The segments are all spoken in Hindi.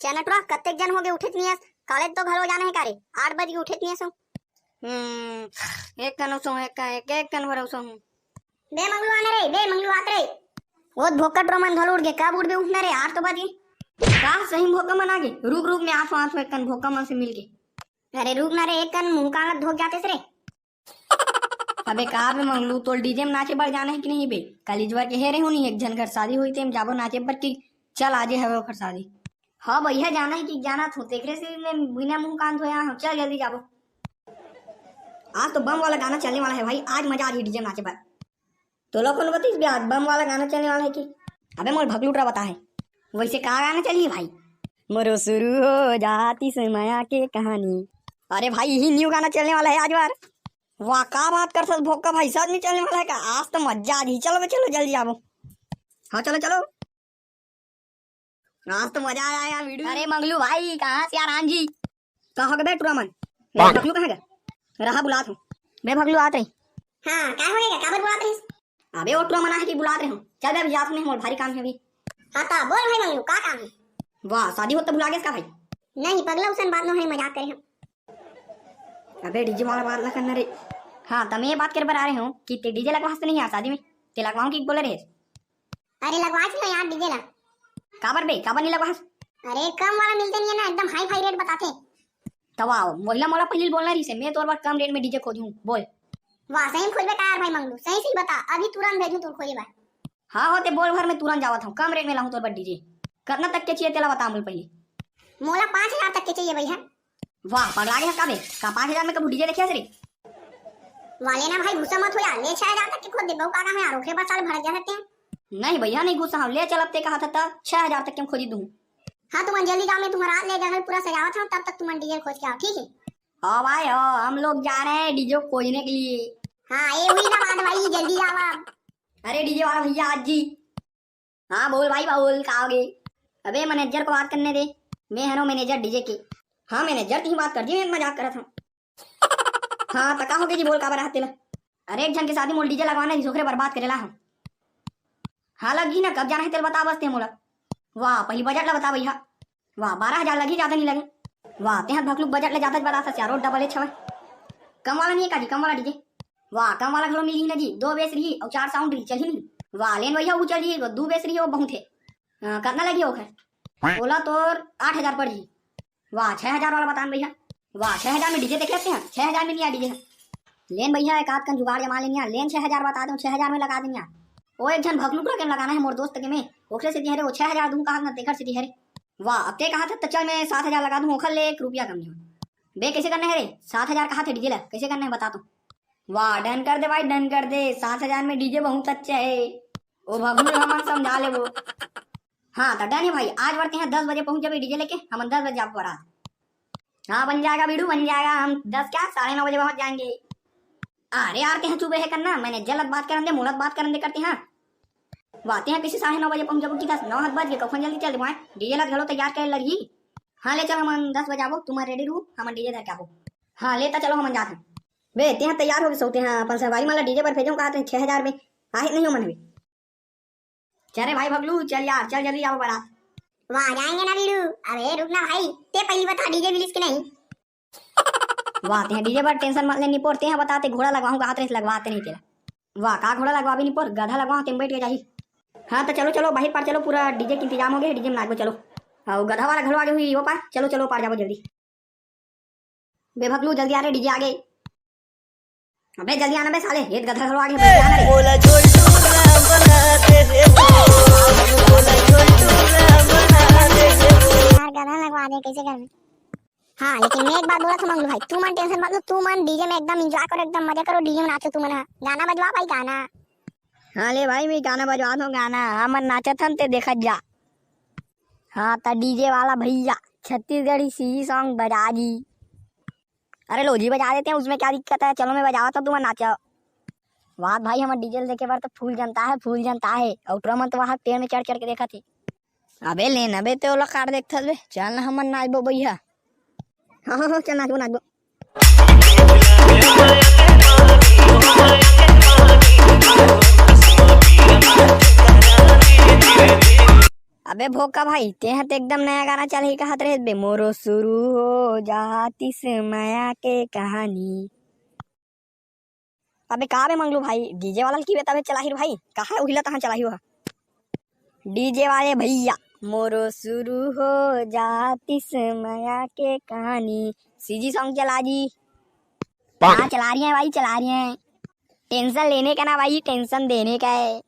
चनटवा कत्तेक जन हो गए उठित नहीं कॉलेज तो घर हो जाना है कारे 8 बजे उठित नहीं सो एक कन सो एक कन भरो सो बे मंगलू आने रे बे मंगलू आत रे वो भोकट रोमन धल उड़ गए कब उड़ बे उठना रे 8 तो बजे का सही भोका मन आगे रुक रुक में आंसू एक कन भोका मन से मिल के अरे रुक ना रे एक कन मुंह कांगत धोक जाते रे अबे का बे मंगलू तो डीजे में नाचे बढ़ जाना है कि नहीं बे कॉलेजवा के हेरे होनी एक जन घर शादी हुई थे जाबो नाचे पर की चल आजे हवे ओकर शादी हाँ भैया जाना है कि जाना था देखरे से मैं बिना मुंह कान धोया हूं चल जल्दी जाबो आज तो बम वाला गाना चलने वाला है भाई आज मजा आ रही है डीजे नाचे पर तो लोग कौन बतीस भी आज बम वाला गाना चलने वाला है कि अबे मोर भगलूटरा बता है वैसे कहा गाना चलिए भाई मोरो शुरू हो जाती से माया के कहानी अरे भाई यही न्यू गाना चलने वाला है आज बार वाह का बात कर सकते भोग का भाई साथ नहीं चलने वाला है का आज तो मजा आ रही चलो बे चलो जल्दी आओ हाँ चलो चलो आज तो मजा आया यार वीडियो अरे मंगलू भाई कहाँ से यार आंजी कहाँ गए टूरामन भगलू कहाँ गए रहा बुला तू मैं भगलू आते हां क्या हो गया काबर बुलात रही अबे वो टूरामन है कि बुला रहे हो चल बे अभी जात नहीं मोर भारी काम है अभी हां ता बोल भाई मंगलू का काम है वाह शादी हो तो बुला गए इसका भाई नहीं पगला उसन बात न है मजाक करे हम अबे डीजे वाला बात ना करना रे हाँ तब ये बात कर पर आ रहे हो कि ते डीजे लगवा हंसते नहीं यार शादी में ते लगवाऊं कि बोले रहे अरे लगवा लो यार डीजे ला काबर बे काबर नहीं लगवा हंस अरे कम वाला मिलते नहीं है ना एकदम हाई फाई रेट बताते तब आओ महिला मोला पहले बोलना रही से मैं तो और बार कम रेट में डीजे खोजूं बोल वाह सही खोजबे का यार भाई मंगलू सही सही बता अभी तुरंत भेजूं तू खोजे बा हाँ होते बोल भर में तुरंत जावत हूँ कम रेट में लाऊं तो डीजे कितना तक के चाहिए तेला बता मुझे पहले मोला 5000 तक के चाहिए भैया वाह पगला गया का बे का 5000 में कब डीजे देखिया रे वाले ना भाई गुस्सा मत हो यार ले 6000 तक के खोद दे बहु का काम है यार ओकरे बाद साल भर जा सकते हैं नहीं भैया नहीं गुस्सा हूँ ले चल अब ते कहा था तब 6000 तक के हम खोजी दूं हाँ तुम जल्दी जाओ मैं तुम्हारा रात ले जाकर पूरा सजावट हूँ तब तक तुम डीजे खोज के आओ ठीक है हाँ भाई हो हम लोग जा रहे हैं डीजे खोजने के लिए हाँ ये हुई ना बात भाई जल्दी जाओ आप अरे डीजे वाला भैया आज जी हाँ बोल भाई बोल कहोगे अबे मैनेजर को बात करने दे मैं है नो मैनेजर डीजे की हाँ मैनेजर की बात कर दी मैं मजाक कर रहा था हाँ तका हो गई जी बोल का बरा तेला अरे एक जन के शादी मोल डीजे लगवाना छोकरे बर्बाद करेला हम हाँ लगी ना कब जाना है तेल बता बस ते मोला वाह पहली बजट ला बता भैया वाह 12000 लगी ज्यादा नहीं लगे वाह ते भगलू बजट ले ज्यादा बता सकते यार डबल छवे कम वाला नहीं है का जी कम वाला डीजे वाह कम वाला घलो मिली ना जी 2 बेस रही और 4 साउंड रही चली नहीं वाह लेन भैया वो चलिए 2 बेस रही वो बहुत है कितना लगी ओखर बोला तो 8000 पड़ जी वाह 6000 वाला बता भैया वाह 6000 में डीजे देख लेते हैं 6000 में नहीं आ डीजे लेन भैया एक आध कन जुगाड़ जमा लेनी लेन 6000 बता दूं 6000 में लगा देंगे वो एक जन भगलू के लगाना है मोर दोस्त के में ओखरे से दिहरे वो 6000 दूं कहा ना देखर से दिहरे वाह अब ते कहा था तो चल मैं 7000 लगा दूं ओखर ले 1 रुपया कम नहीं बे कैसे करना है रे 7000 कहा थे डीजे ला कैसे करना है बता तू वाह डन कर दे भाई डन कर दे 7000 में डीजे बहुत अच्छा है वो भगलू हम समझा ले वो हाँ तो डन है भाई आज बढ़ते हैं 10 बजे पहुंच जाए डीजे लेके हम 10 बजे आपको बारात हाँ बन जाएगा वीडियो बन जाएगा हम 10 क्या 9:30 बजे पहुंच जाएंगे अरे यार ते चुबे है करना मैंने जल्द बात करने दे मुलत बात करने दे करते हैं वाते हैं किसी 9:30 बजे पहुंच जाओ कि 9 बज गए कफन जल्दी चल वहाँ डीजे लग घलो तैयार कर लगी हाँ ले चलो हम 10 बजे आओ तुम रेडी रू हम डीजे धर के आओ हाँ लेता चलो हम जाते वे ते तैयार हो गए सोते हैं अपन सवारी माला डीजे पर भेजो कहते हैं 6000 में आहे नहीं हो मन भी चले भाई भगलू चल यार चल जल्दी आओ बारात वहाँ जाएंगे ना वीरू अरे रुकना भाई ते पहली बता डीजे मिलिस के नहीं वाह ते डीजे पर टेंशन मत लेनी पड़ते हैं बताते घोड़ा लगवाऊंगा हाथ रेस लगवाते नहीं तेरा वाह का घोड़ा लगवा भी नहीं पर गधा लगवाओ तुम बैठ के जाही हाँ तो चलो चलो बाहर पार चलो पूरा डीजे के इंतजाम हो गया डीजे में नाचो चलो हाँ गधा वाला घर आगे हुई वो पार चलो चलो पार जाओ जल्दी बे भगलू जल्दी आ रहे डीजे आगे अबे जल्दी आना बे साले ये गधा घर आगे आना रे बोला छोड़ गाना लगवा दे कैसे कर हाँ लेकिन मैं एक बात बोला था मंगलू भाई तू मन टेंशन मत लो तू मन डीजे में एकदम एंजॉय करो एकदम मजा करो डीजे में नाचो तू मन गाना बजवा भाई गाना हाँ ले भाई मैं गाना बजवा दूं गाना हमन नाचत हन ते देखत जा हाँ ता डीजे वाला भैया छत्तीसगढ़ी सी सॉन्ग बजा जी अरे लो जी बजा देते हैं उसमें क्या दिक्कत है चलो मैं बजावा तो तुम नाचो वाह भाई हमारे डीजे देखे बार तो फूल जनता है और तुरंत तो वहाँ पेड़ में चढ़ चढ़ के देखा थी अबे लेना बे तो लोग कार देखता बे चल ना हमन नाचबो भैया हाँ हाँ हाँ चल नाचबो नाचबो अबे भोका भाई ते हत एकदम नया गाना चल ही कहत रहे बे मोरो शुरू हो जाती से माया के कहानी। अबे का बे मंगलू भाई डीजे वाला की बेता चला ही भाई कहा उहिला तहां चला ही हुआ डीजे वाले भैया मोरो शुरू हो जाती से माया के कहानी। सीजी सॉन्ग चला जी। हाँ चला रही है भाई चला रही है। टेंशन लेने का ना भाई टेंशन देने का है।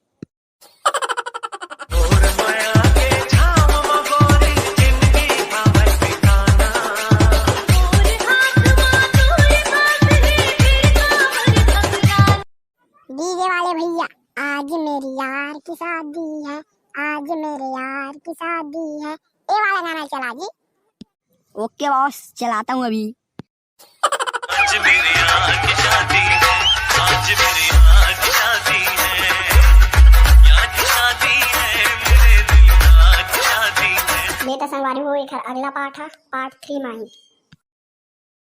डीजे वाले भैया आज मेरी यार की शादी है, आज मेरे यार की शादी है, ये वाला गाना चला जी। ओके बॉस चलाता हूँ अभी। आज मेरे यार की शादी है, आज मेरे यार की शादी है, यार की शादी है, मेरे दिल यार की शादी है। बेटा संगवारी हो एक अगला पार्ट है पार्ट 3 में ही।